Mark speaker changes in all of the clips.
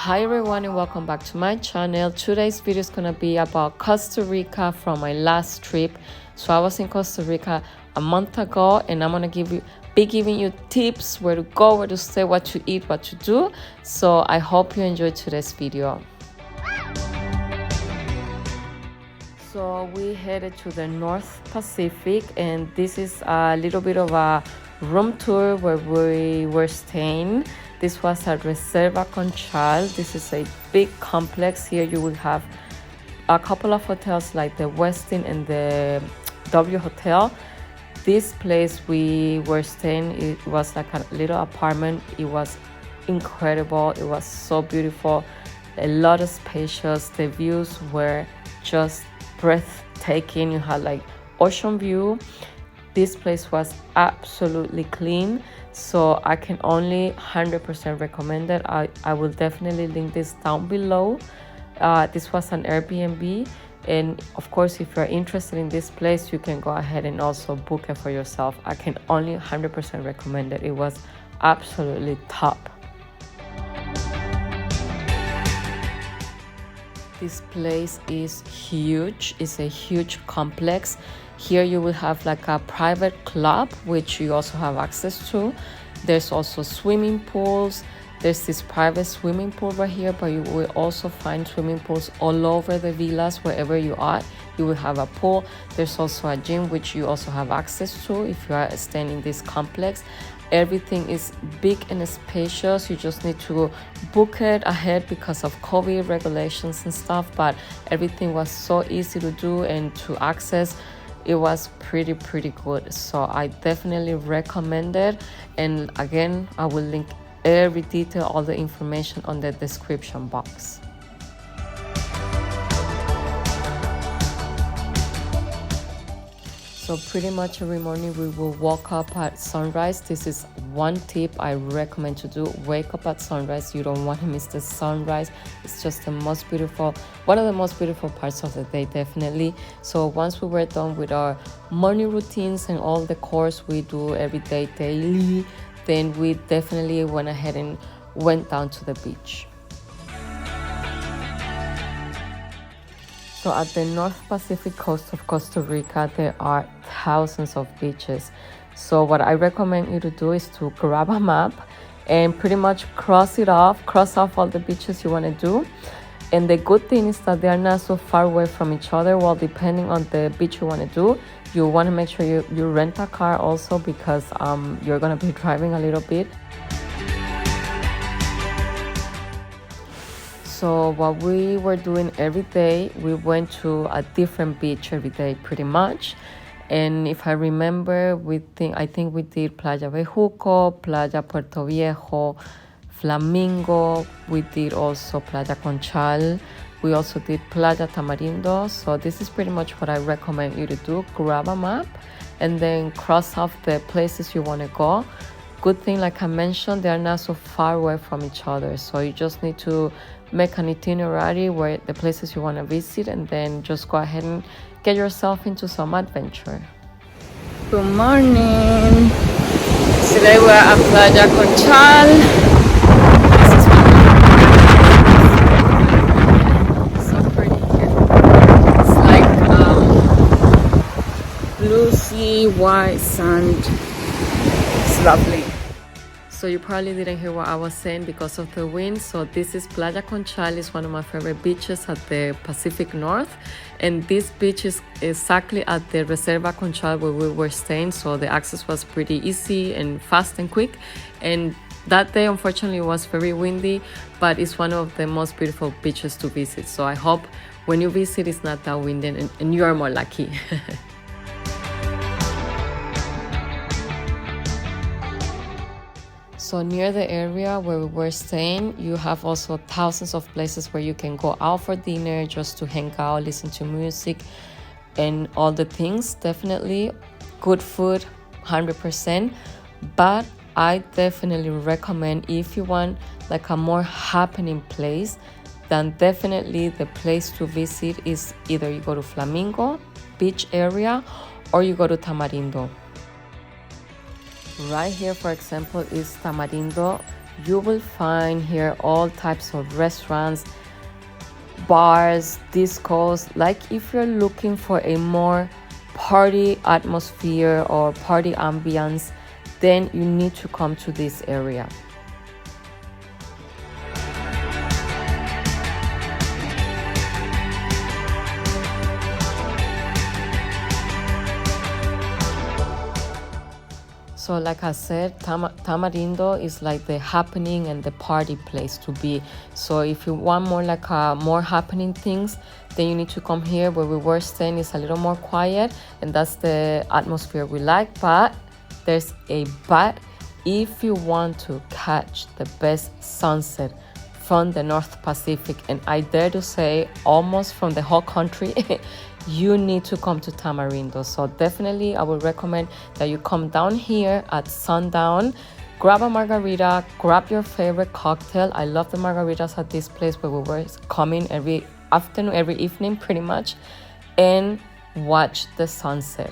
Speaker 1: Hi everyone and welcome back to my channel. Today's video is gonna be about Costa Rica from my last trip. So I was in Costa Rica a month ago and I'm gonna be giving you tips where to go, where to stay, what to eat, what to do. So I hope you enjoyed today's video. So we headed to the North Pacific and this is a little bit of a room tour where we were staying. This was at Reserva Conchal. This is a big complex. Here you will have a couple of hotels like the Westin and the W Hotel. This place we were staying, it was like a little apartment. It was incredible. It was so beautiful. A lot of spacious. The views were just breathtaking. You had like ocean view. This place was absolutely clean, so I can only 100% recommend it. I will definitely link this down below. This was an Airbnb, and of course if you're interested in this place you can go ahead and also book it for yourself. I can only 100% recommend it. It was absolutely top. This place is huge. It's a huge complex. Here you will have like a private club, which you also have access to. There's also swimming pools. There's this private swimming pool right here, but you will also find swimming pools all over the villas. Wherever you are, you will have a pool. There's also a gym, which you also have access to if you are staying in this complex. Everything is big and spacious. You just need to book it ahead because of COVID regulations and stuff, but everything was so easy to do and to access. It was pretty good, so I definitely recommend it. And again, I will link every detail, all the information on the description box. So pretty much every morning we will wake up at sunrise. This is one tip I recommend to do. Wake up at sunrise. You don't want to miss the sunrise. It's just the most beautiful, one of the most beautiful parts of the day, definitely. So once we were done with our morning routines and all the chores we do every day daily, then we definitely went ahead and went down to the beach. So at the North Pacific coast of Costa Rica, there are thousands of beaches. So what I recommend you to do is to grab a map and pretty much cross off all the beaches you want to do. And the good thing is that they are not so far away from each other. Well, depending on the beach you want to do, you want to make sure you rent a car also, because you're going to be driving a little bit. So what we were doing every day, we went to a different beach every day pretty much. And if I remember, I think we did Playa Bejuco, Playa Puerto Viejo, Flamingo. We did also Playa Conchal. We also did Playa Tamarindo. So this is pretty much what I recommend you to do. Grab a map and then cross off the places you want to go. Good thing, like I mentioned, they are not so far away from each other. So you just need to make an itinerary where the places you want to visit, and then just go ahead and get yourself into some adventure. Good morning. Today we're at Playa Conchal. This is so pretty here. It's like blue sea, white sand. It's lovely. So you probably didn't hear what I was saying because of the wind. So this is Playa Conchal. It's one of my favorite beaches at the Pacific North. And this beach is exactly at the Reserva Conchal where we were staying. So the access was pretty easy and fast and quick. And that day, unfortunately, was very windy, but it's one of the most beautiful beaches to visit. So I hope when you visit, it's not that windy and you are more lucky. So near the area where we were staying, you have also thousands of places where you can go out for dinner, just to hang out, listen to music, and all the things. Definitely good food, 100%. But I definitely recommend, if you want like a more happening place, then definitely the place to visit is either you go to Flamingo beach area or you go to Tamarindo. Right here, for example, is Tamarindo. You will find here all types of restaurants, bars, discos. Like if you're looking for a more party atmosphere or party ambience, then you need to come to this area. So like I said, Tamarindo is like the happening and the party place to be. So if you want more like more happening things, then you need to come here. Where we were staying is a little more quiet, and that's the atmosphere we like. But there's a but. If you want to catch the best sunset from the North Pacific, and I dare to say almost from the whole country, you need to come to Tamarindo. So definitely I would recommend that you come down here at sundown, grab a margarita, grab your favorite cocktail. I love the margaritas at this place where we were coming every afternoon, every evening pretty much, and watch the sunset.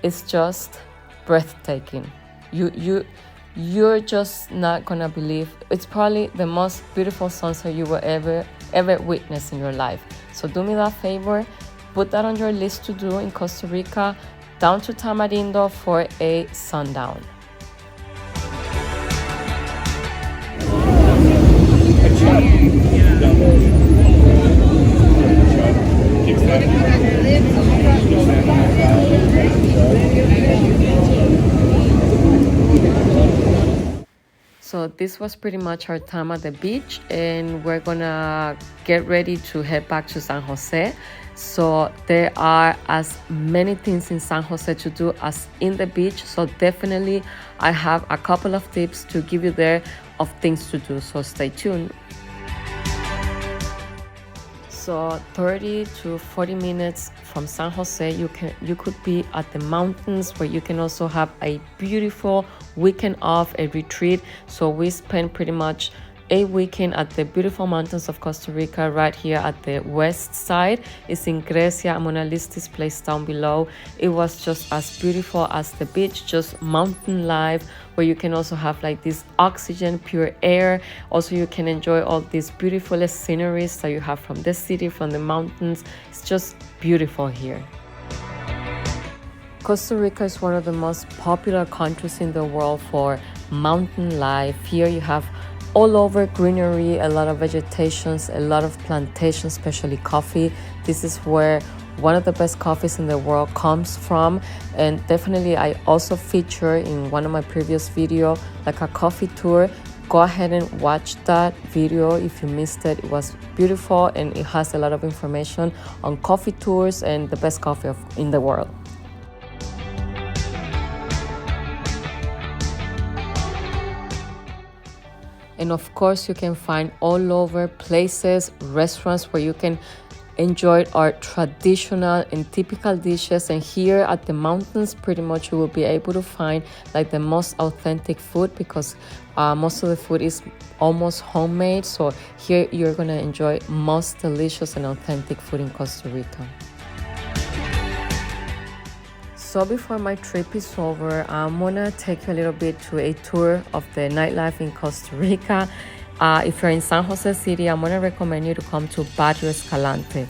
Speaker 1: It's just breathtaking. You're just not gonna believe. It's probably the most beautiful sunset you will ever witness in your life. So do me that favor, put that on your list to do in Costa Rica, down to Tamarindo for a sundown. So this was pretty much our time at the beach, and we're gonna get ready to head back to San Jose. So there are as many things in San Jose to do as in the beach. So definitely I have a couple of tips to give you there of things to do. So stay tuned. So 30 to 40 minutes from San Jose, you could be at the mountains, where you can also have a beautiful weekend off, a retreat. So we spent pretty much a weekend at the beautiful mountains of Costa Rica, right here at the west side. It's in Grecia. I'm gonna list this place down below. It was just as beautiful as the beach, just mountain life, where you can also have like this oxygen, pure air. Also, you can enjoy all these beautiful sceneries that you have from the city, from the mountains. It's just beautiful here. Costa Rica is one of the most popular countries in the world for mountain life. Here you have all over greenery, a lot of vegetations, a lot of plantations, especially coffee. This is where one of the best coffees in the world comes from. And definitely I also feature in one of my previous video like a coffee tour. Go ahead and watch that video if you missed it. It was beautiful, and it has a lot of information on coffee tours and the best coffee in the world. And of course, you can find all over places, restaurants where you can enjoy our traditional and typical dishes. And here at the mountains, pretty much you will be able to find like the most authentic food, because most of the food is almost homemade. So here you're gonna enjoy most delicious and authentic food in Costa Rica. So before my trip is over, I'm gonna take you a little bit to a tour of the nightlife in Costa Rica. If you're in San Jose City, I'm gonna recommend you to come to Barrio Escalante.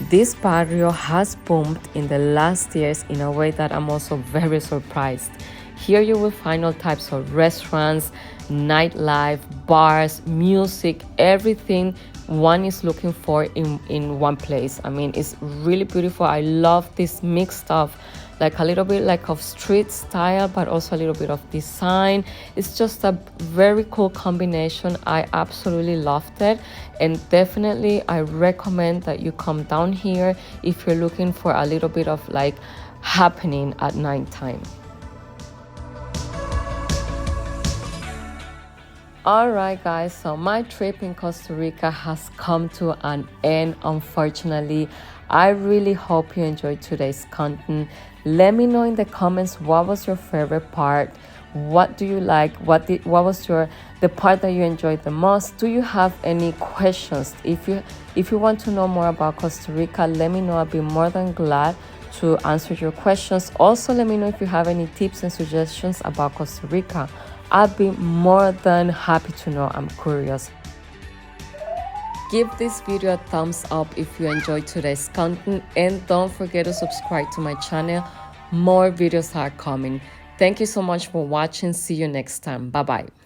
Speaker 1: This barrio has boomed in the last years in a way that I'm also very surprised. Here you will find all types of restaurants, nightlife, bars, music, everything one is looking for in one place. I mean, it's really beautiful. I love this mixed of like a little bit like of street style, but also a little bit of design. It's just a very cool combination. I absolutely loved it, and definitely I recommend that you come down here if you're looking for a little bit of like happening at nighttime. Alright guys, so my trip in Costa Rica has come to an end, unfortunately. I really hope you enjoyed today's content. Let me know in the comments what was your favorite part. What do you like? What was the part that you enjoyed the most? Do you have any questions? If you want to know more about Costa Rica, let me know. I'll be more than glad to answer your questions. Also, let me know if you have any tips and suggestions about Costa Rica. I'd be more than happy to know. I'm curious. Give this video a thumbs up if you enjoyed today's content, and don't forget to subscribe to my channel. More videos are coming. Thank you so much for watching. See you next time. Bye bye.